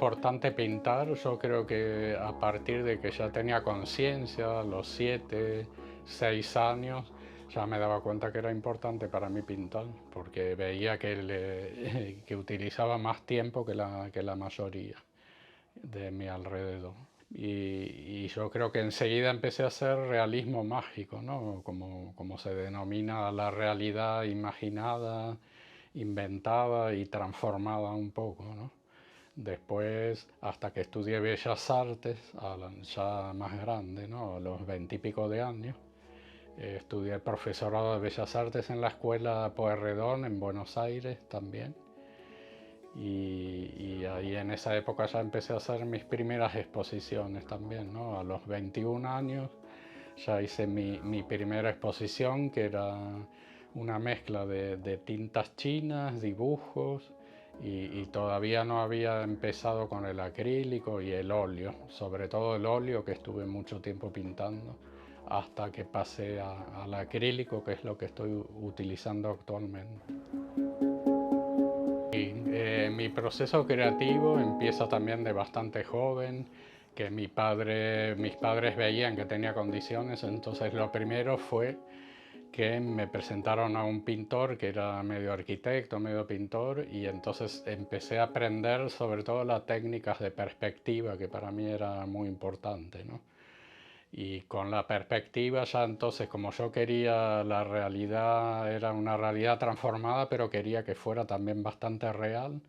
importante pintar, yo creo que a partir de que ya tenía conciencia, a los 7, 6 años, ya me daba cuenta que era importante para mí pintar, porque veía que utilizaba más tiempo que la mayoría de mi alrededor. Y yo creo que enseguida empecé a hacer realismo mágico, ¿no? Como se denomina la realidad imaginada, inventada y transformada un poco, ¿no? Después, hasta que estudié Bellas Artes, ya más grande, ¿no? A los 20 y pico de años, estudié el profesorado de Bellas Artes en la Escuela Pueyrredón en Buenos Aires también. Y ahí en esa época ya empecé a hacer mis primeras exposiciones también, ¿no? A los 21 años ya hice mi primera exposición, que era una mezcla de tintas chinas, dibujos, y todavía no había empezado con el acrílico y el óleo, sobre todo el óleo, que estuve mucho tiempo pintando, hasta que pasé al acrílico, que es lo que estoy utilizando actualmente. Mi proceso creativo empieza también de bastante joven, que mis padres veían que tenía condiciones, entonces lo primero fue que me presentaron a un pintor que era medio arquitecto, medio pintor, y entonces empecé a aprender sobre todo las técnicas de perspectiva, que para mí era muy importante, ¿no? Y con la perspectiva ya entonces, como yo quería la realidad, era una realidad transformada, pero quería que fuera también bastante real,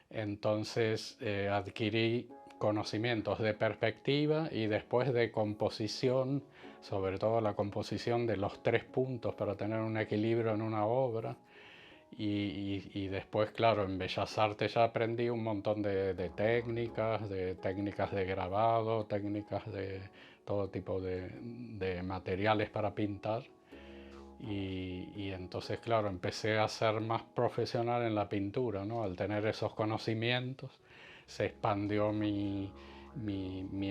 entonces adquirí conocimientos de perspectiva y después de composición, sobre todo la composición de los 3 puntos para tener un equilibrio en una obra. Y después, claro, en Bellas Artes ya aprendí un montón de técnicas de grabado, técnicas de todo tipo de materiales para pintar. Y entonces, claro, empecé a ser más profesional en la pintura, ¿no? Al tener esos conocimientos, se expandió mi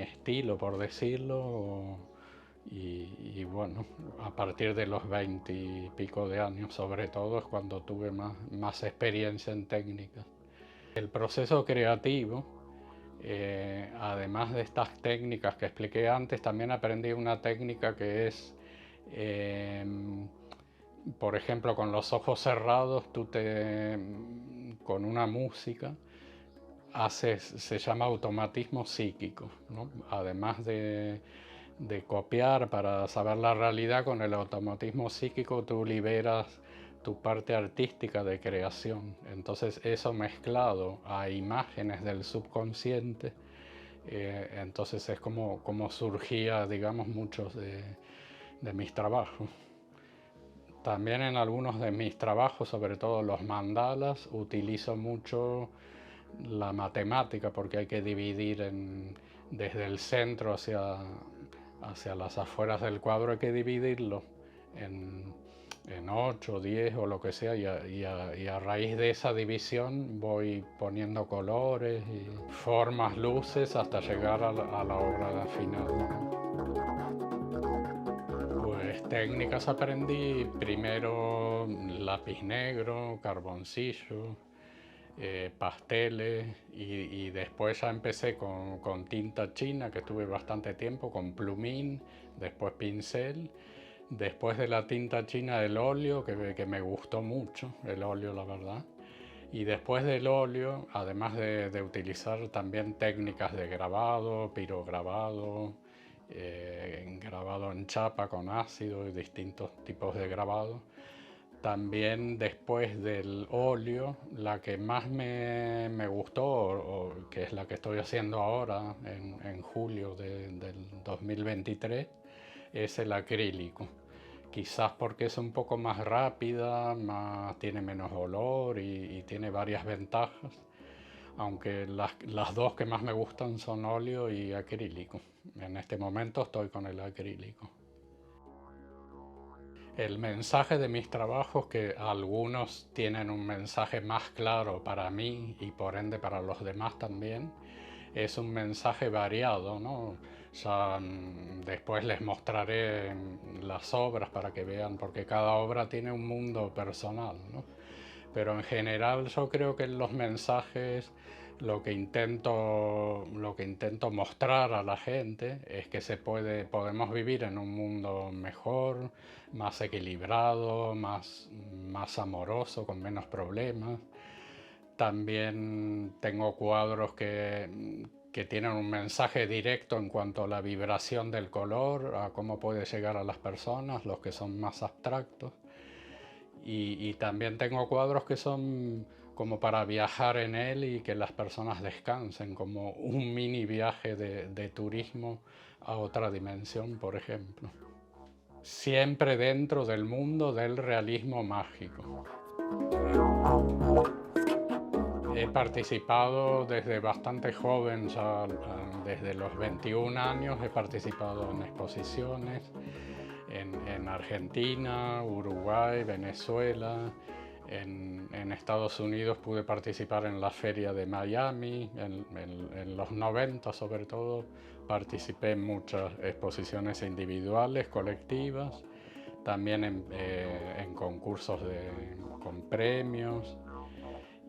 estilo, por decirlo, y bueno, a partir de los 20 y pico de años, sobre todo, es cuando tuve más experiencia en técnicas. El proceso creativo, además de estas técnicas que expliqué antes, también aprendí una técnica que es eh, por ejemplo, con los ojos cerrados, con una música, se llama automatismo psíquico, ¿no? Además de copiar para saber la realidad, con el automatismo psíquico tú liberas tu parte artística de creación. Entonces eso mezclado a imágenes del subconsciente, entonces es como surgía, digamos, muchos de mis trabajos. También en algunos de mis trabajos, sobre todo los mandalas, utilizo mucho la matemática, porque hay que dividir desde el centro hacia las afueras del cuadro, hay que dividirlo en, en 8, 10 o lo que sea, y a raíz de esa división voy poniendo colores y formas, luces, hasta llegar a la obra final. Pues técnicas aprendí primero lápiz negro, carboncillo, pasteles, y después ya empecé con tinta china, que estuve bastante tiempo, con plumín, después pincel, después de la tinta china el óleo, que me gustó mucho, el óleo la verdad. Y después del óleo, además de utilizar también técnicas de grabado, pirograbado, grabado en chapa con ácido y distintos tipos de grabado, también después del óleo, la que más me gustó, que es la que estoy haciendo ahora en julio del 2023, es el acrílico. Quizás porque es un poco más rápida, tiene menos olor y tiene varias ventajas, aunque las dos que más me gustan son óleo y acrílico. En este momento estoy con el acrílico. El mensaje de mis trabajos, que algunos tienen un mensaje más claro para mí y por ende para los demás también, es un mensaje variado, ¿no? Ya, después les mostraré las obras para que vean, porque cada obra tiene un mundo personal, ¿no? Pero en general yo creo que los mensajes lo que intento mostrar a la gente es que podemos vivir en un mundo mejor, más equilibrado, más amoroso, con menos problemas. También tengo cuadros que tienen un mensaje directo en cuanto a la vibración del color, a cómo puede llegar a las personas, los que son más abstractos. Y también tengo cuadros que son como para viajar en él y que las personas descansen, como un mini viaje de turismo a otra dimensión, por ejemplo. Siempre dentro del mundo del realismo mágico. He participado desde bastante joven, ya desde los 21 años he participado en exposiciones en Argentina, Uruguay, Venezuela. En Estados Unidos pude participar en la feria de Miami, en los 90 sobre todo. Participé en muchas exposiciones individuales, colectivas, también en concursos con premios.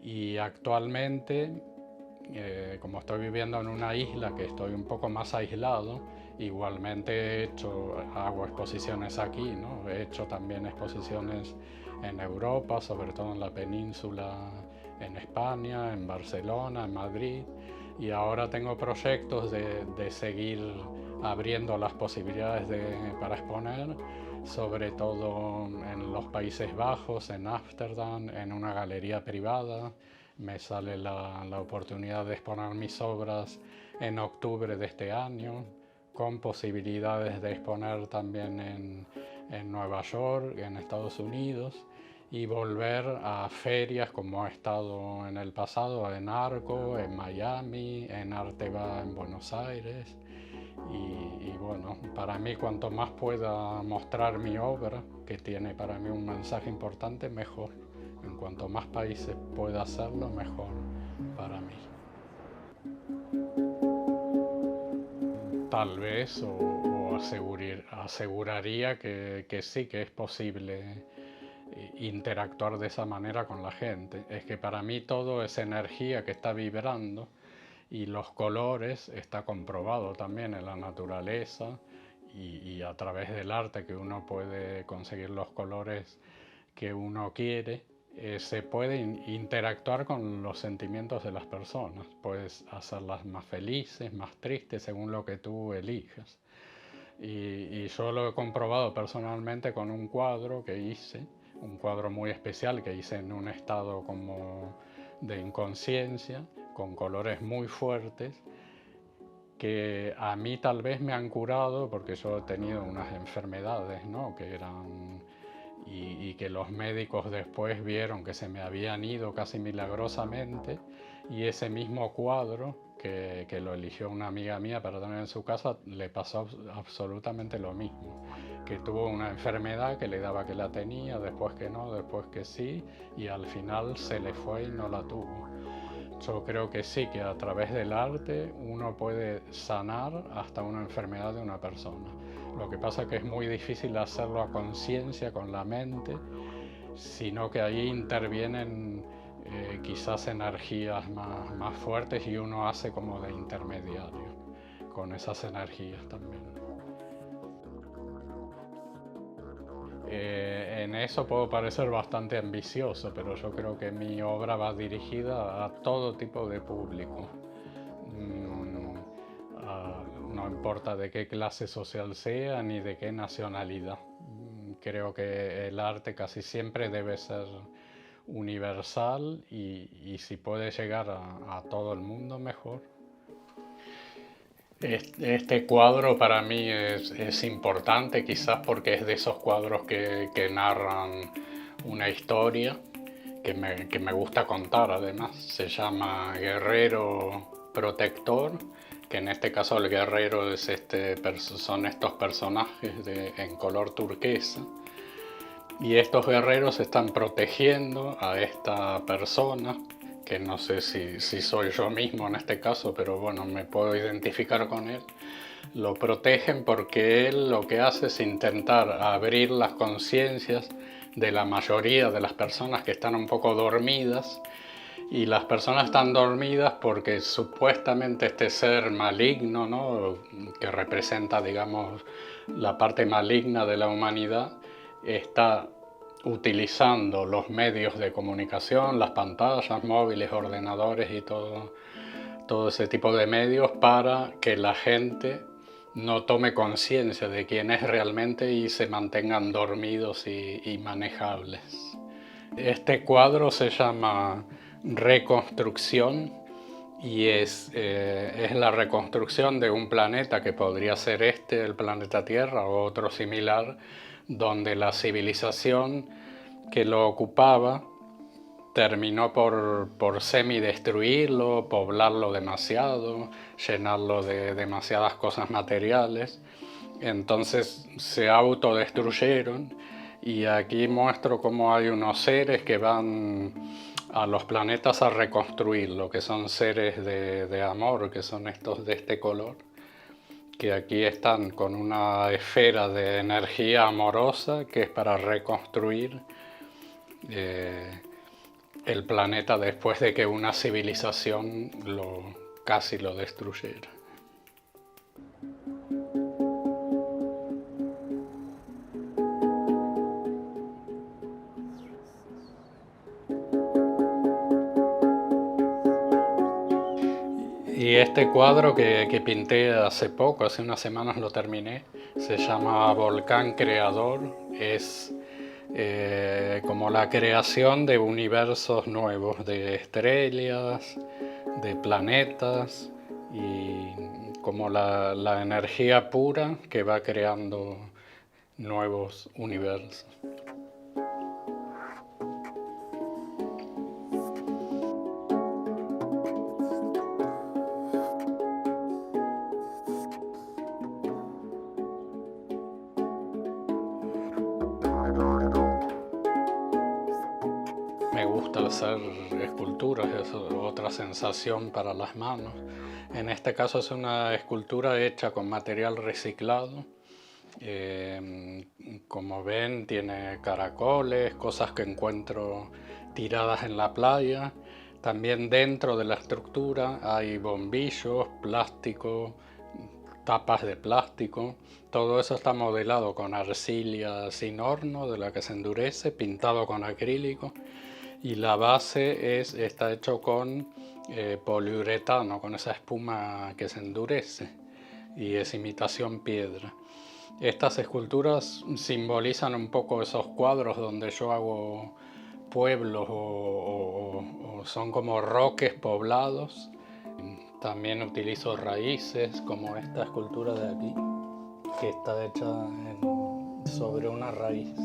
Y actualmente, como estoy viviendo en una isla que estoy un poco más aislado, igualmente hago exposiciones aquí, ¿no? He hecho también exposiciones en Europa, sobre todo en la península, en España, en Barcelona, en Madrid, y ahora tengo proyectos de seguir abriendo las posibilidades para exponer, sobre todo en los Países Bajos, en Ámsterdam, en una galería privada. Me sale la oportunidad de exponer mis obras en octubre de este año, con posibilidades de exponer también en Nueva York, en Estados Unidos, y volver a ferias como he estado en el pasado, en Arco, en Miami, en Arteba en Buenos Aires. Y bueno, para mí cuanto más pueda mostrar mi obra, que tiene para mí un mensaje importante, mejor. En cuanto más países pueda hacerlo, mejor para mí. Tal vez, o aseguraría que sí, que es posible interactuar de esa manera con la gente. Es que para mí todo es energía que está vibrando, y los colores está comprobado también en la naturaleza y a través del arte, que uno puede conseguir los colores que uno quiere. Se puede interactuar con los sentimientos de las personas, puedes hacerlas más felices, más tristes, según lo que tú elijas. Y yo lo he comprobado personalmente con un cuadro que hice, un cuadro muy especial que hice en un estado como de inconsciencia, con colores muy fuertes, que a mí tal vez me han curado, porque yo he tenido unas enfermedades, ¿no? que eran y que los médicos después vieron que se me habían ido casi milagrosamente, y ese mismo cuadro que lo eligió una amiga mía para tener en su casa, le pasó absolutamente lo mismo, que tuvo una enfermedad que le daba que la tenía, después que no, después que sí, y al final se le fue y no la tuvo. Yo creo que sí, que a través del arte uno puede sanar hasta una enfermedad de una persona. Lo que pasa es que es muy difícil hacerlo a conciencia, con la mente, sino que ahí intervienen quizás energías más fuertes, y uno hace como de intermediario con esas energías también. En eso puedo parecer bastante ambicioso, pero yo creo que mi obra va dirigida a todo tipo de público. No importa de qué clase social sea ni de qué nacionalidad. Creo que el arte casi siempre debe ser universal, y si puede llegar a todo el mundo, mejor. Este cuadro para mí es importante, quizás porque es de esos cuadros que narran una historia que me gusta contar. Además, se llama Guerrero Protector, que en este caso el guerrero son estos personajes en color turquesa, y estos guerreros están protegiendo a esta persona, que no sé si soy yo mismo en este caso, pero bueno, me puedo identificar con él. Lo protegen porque él lo que hace es intentar abrir las conciencias de la mayoría de las personas que están un poco dormidas, y las personas están dormidas porque supuestamente este ser maligno, ¿no?, que representa, digamos, la parte maligna de la humanidad, está utilizando los medios de comunicación, las pantallas móviles, ordenadores y todo ese tipo de medios para que la gente no tome conciencia de quién es realmente y se mantengan dormidos y manejables. Este cuadro se llama Reconstrucción y es la reconstrucción de un planeta que podría ser el planeta Tierra o otro similar, donde la civilización que lo ocupaba terminó por semi-destruirlo, poblarlo demasiado, llenarlo de demasiadas cosas materiales. Entonces se autodestruyeron, y aquí muestro cómo hay unos seres que van a los planetas a reconstruirlo, que son seres de amor, que son estos de este color, que aquí están con una esfera de energía amorosa que es para reconstruir el planeta después de que una civilización casi lo destruyera. Y este cuadro que pinté hace poco, hace unas semanas lo terminé, se llama Volcán Creador. Es como la creación de universos nuevos, de estrellas, de planetas, y como la energía pura que va creando nuevos universos. Me gusta hacer esculturas, es otra sensación para las manos. En este caso es una escultura hecha con material reciclado. Como ven, tiene caracoles, cosas que encuentro tiradas en la playa. También dentro de la estructura hay bombillos, plástico, tapas de plástico. Todo eso está modelado con arcilla sin horno, de la que se endurece, pintado con acrílico. Y la base está hecho con poliuretano, con esa espuma que se endurece, y es imitación piedra. Estas esculturas simbolizan un poco esos cuadros donde yo hago pueblos o son como roques poblados. También utilizo raíces, como esta escultura de aquí, que está hecha sobre una raíz.